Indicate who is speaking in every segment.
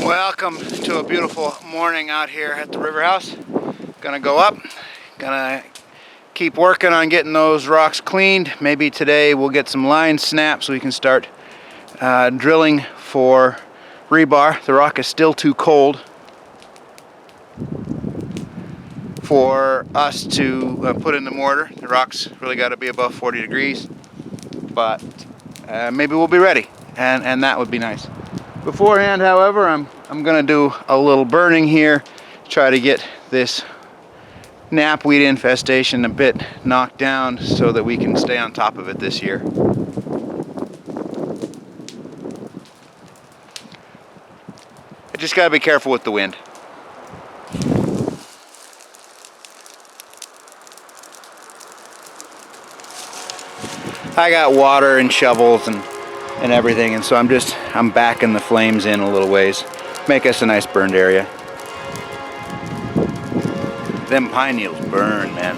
Speaker 1: Welcome to a beautiful morning out here at the river house. Gonna go up, gonna keep working on getting those rocks cleaned. Maybe today we'll get some lines snapped so we can start drilling for rebar. The rock is still too cold for us to put in the mortar. The rock's really got to be above 40 degrees, but maybe we'll be ready, and that would be nice. Beforehand, however, I'm going to do a little burning here, try to get this knapweed infestation a bit knocked down so that we can stay on top of it this year. I just got to be careful with the wind. I got water and shovels and everything, and so I'm backing the flames in a little ways, make us a nice burned area. Them pine needles burn, man.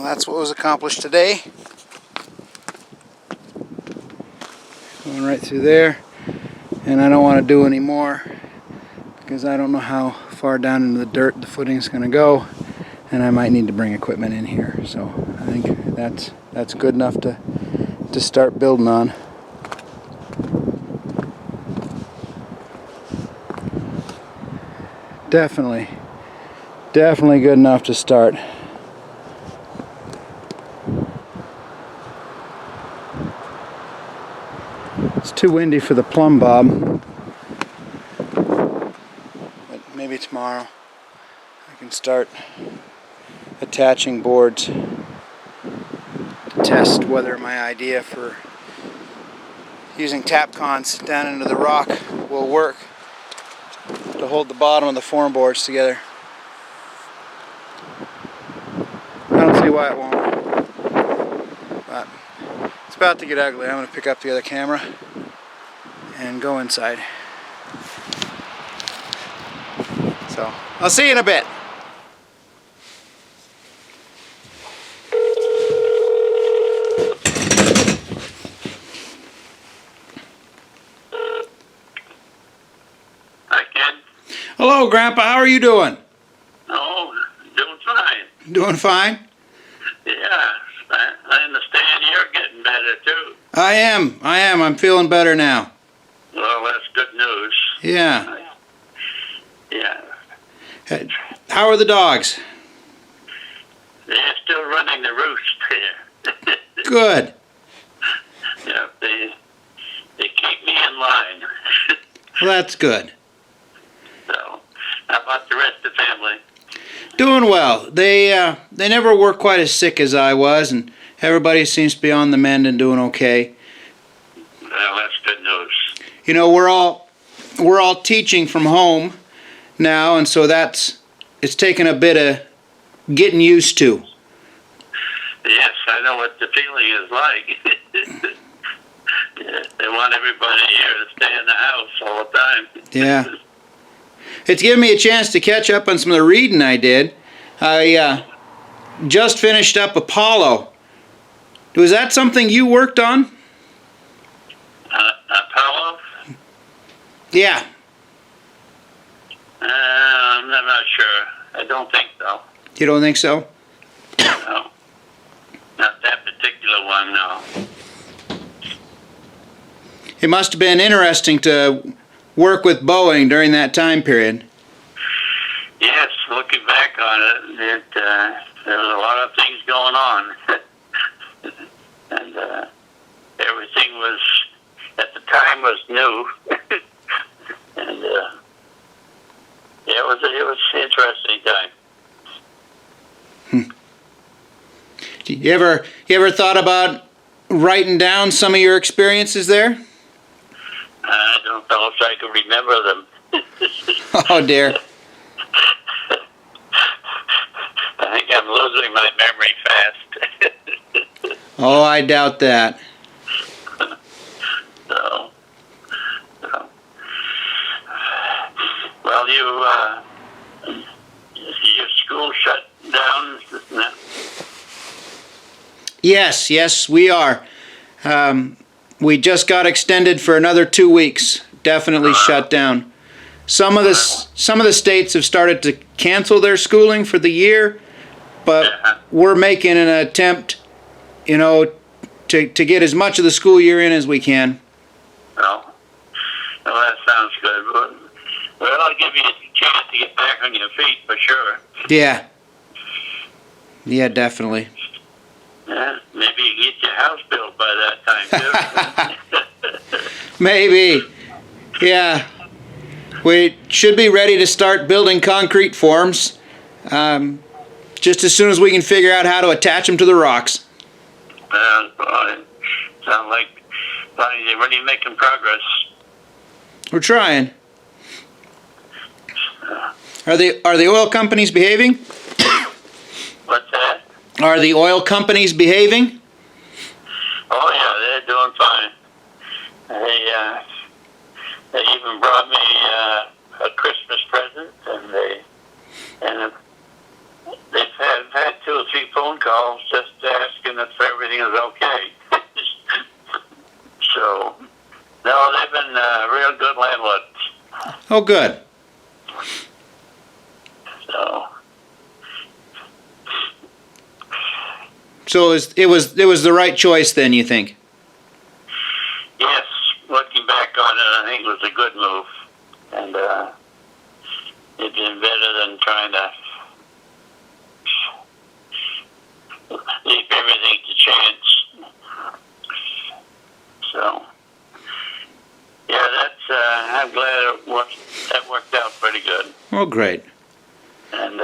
Speaker 1: That's what was accomplished today. Going right through there, and I don't want to do any more because I don't know how far down into the dirt the footing is going to go, and I might need to bring equipment in here. So I think that's good enough to start building on. Definitely good enough to start. It's too windy for the plumb bob, but maybe tomorrow I can start attaching boards to test whether my idea for using tap cons down into the rock will work to hold the bottom of the form boards together. I don't see why it won't, but it's about to get ugly. I'm going to pick up the other camera and go inside. So, I'll see you in a bit.
Speaker 2: Hi, Ken.
Speaker 1: Hello, Grandpa. How are you doing?
Speaker 2: Oh, doing fine.
Speaker 1: Doing fine?
Speaker 2: Yeah, I understand you're getting better, too.
Speaker 1: I am. I'm feeling better now.
Speaker 2: Well, that's good news.
Speaker 1: Yeah.
Speaker 2: Yeah.
Speaker 1: How are the dogs?
Speaker 2: They're still running the roost here.
Speaker 1: Good.
Speaker 2: Yeah, they keep me in line.
Speaker 1: Well, that's good.
Speaker 2: So, how about the rest of the family?
Speaker 1: Doing well. They never were quite as sick as I was, and everybody seems to be on the mend and doing okay.
Speaker 2: Well, that's good news.
Speaker 1: You know, we're all teaching from home now, and so it's taken a bit of getting used to.
Speaker 2: Yes, I know what the feeling is like. Yeah, they want everybody here to stay in the house all the time.
Speaker 1: Yeah. It's given me a chance to catch up on some of the reading I did. I just finished up Apollo. Was that something you worked on?
Speaker 2: Apollo?
Speaker 1: Yeah.
Speaker 2: I'm not sure. I don't think so.
Speaker 1: You don't think so?
Speaker 2: No. Not that particular one, no.
Speaker 1: It must have been interesting to work with Boeing during that time period.
Speaker 2: Yes, looking back on it, there was a lot of things going on. And everything was, at the time, was new. And yeah, it was an interesting time.
Speaker 1: You ever thought about writing down some of your experiences there?
Speaker 2: I don't know if I can remember them.
Speaker 1: Oh dear.
Speaker 2: I think I'm losing my memory fast.
Speaker 1: Oh, I doubt that.
Speaker 2: So, well, your school shut down.
Speaker 1: Yes, we are. We just got extended for another 2 weeks. Definitely shut down. Some of the states have started to cancel their schooling for the year, but we're making an attempt, to get as much of the school year in as we can.
Speaker 2: Well, that sounds good. Well, I'll give you a chance to get back on your feet for sure.
Speaker 1: Yeah. Yeah, definitely.
Speaker 2: Yeah, maybe you can get your house built by that time, too.
Speaker 1: Maybe. Yeah. We should be ready to start building concrete forms just as soon as we can figure out how to attach them to the rocks.
Speaker 2: Sound like you're really making progress.
Speaker 1: We're trying. Are the oil companies behaving?
Speaker 2: What's that?
Speaker 1: Are the oil companies behaving?
Speaker 2: Oh yeah, they're doing fine. They even brought me a Christmas present, and they've had 2 or 3 phone calls just asking if everything is okay. So, no, they've been real good landlords.
Speaker 1: Oh, good. So it was the right choice then, you think?
Speaker 2: Yes, looking back on it, I think it was a good move, and it's been better than trying to leave everything to chance. So, yeah, I'm glad that worked out pretty good.
Speaker 1: Oh, great.
Speaker 2: And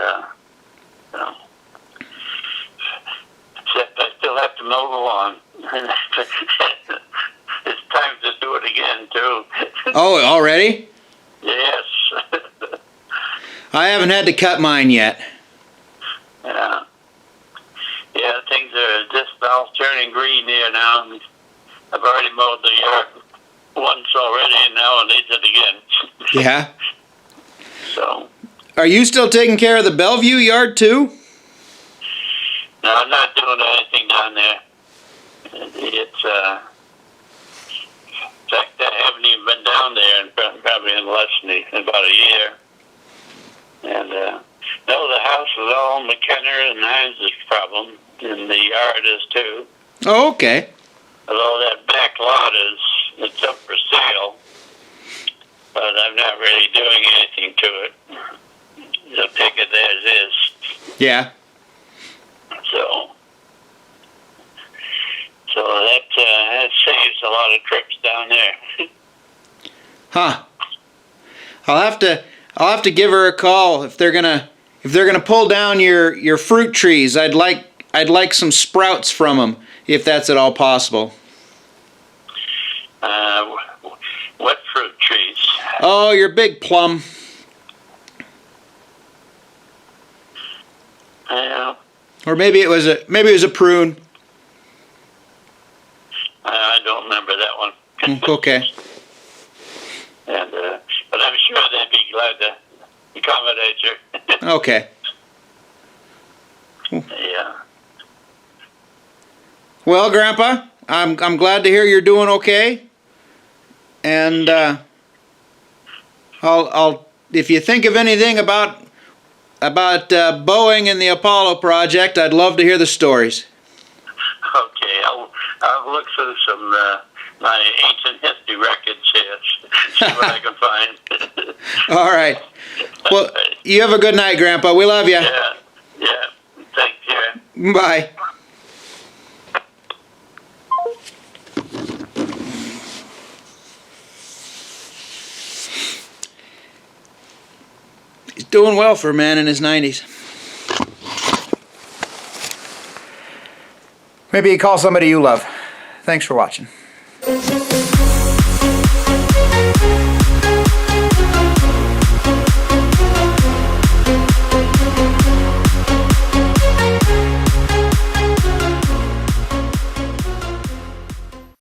Speaker 2: except I still have to mow the lawn. It's time to do it again, too.
Speaker 1: Oh, already?
Speaker 2: Yes.
Speaker 1: I haven't had to cut mine yet.
Speaker 2: Yeah. Yeah, things are just all turning green here now. I've already mowed the yard once already, and now I need it again.
Speaker 1: Yeah.
Speaker 2: So.
Speaker 1: Are you still taking care of the Bellevue yard, too?
Speaker 2: No, I'm not doing anything down there. It's, in fact, I haven't even been down there probably in less than about a year. And, no, the house is all McKenna and Hines' problem, and the yard is too.
Speaker 1: Oh, okay.
Speaker 2: Although that back lot it's up for sale, but I'm not really doing anything to it. I'll take it as is.
Speaker 1: Yeah.
Speaker 2: So that saves a lot of trips down there.
Speaker 1: Huh. I'll have to give her a call if they're gonna pull down your fruit trees. I'd like some sprouts from them if that's at all possible.
Speaker 2: What fruit trees?
Speaker 1: Oh, your big plum. Or maybe it was a prune.
Speaker 2: I don't remember that one.
Speaker 1: Okay.
Speaker 2: And but I'm sure they'd be glad to accommodate you.
Speaker 1: Okay.
Speaker 2: Yeah.
Speaker 1: Well, Grandpa, I'm glad to hear you're doing okay. And I'll if you think of anything about Boeing and the Apollo project, I'd love to hear the stories.
Speaker 2: Okay, I'll look through some my ancient history records here, see what I can find.
Speaker 1: All right. Well, you have a good night, Grandpa. We love you.
Speaker 2: Yeah, yeah. Thank you.
Speaker 1: Bye. He's doing well for a man in his 90s. Maybe you call somebody you love. Thanks for watching.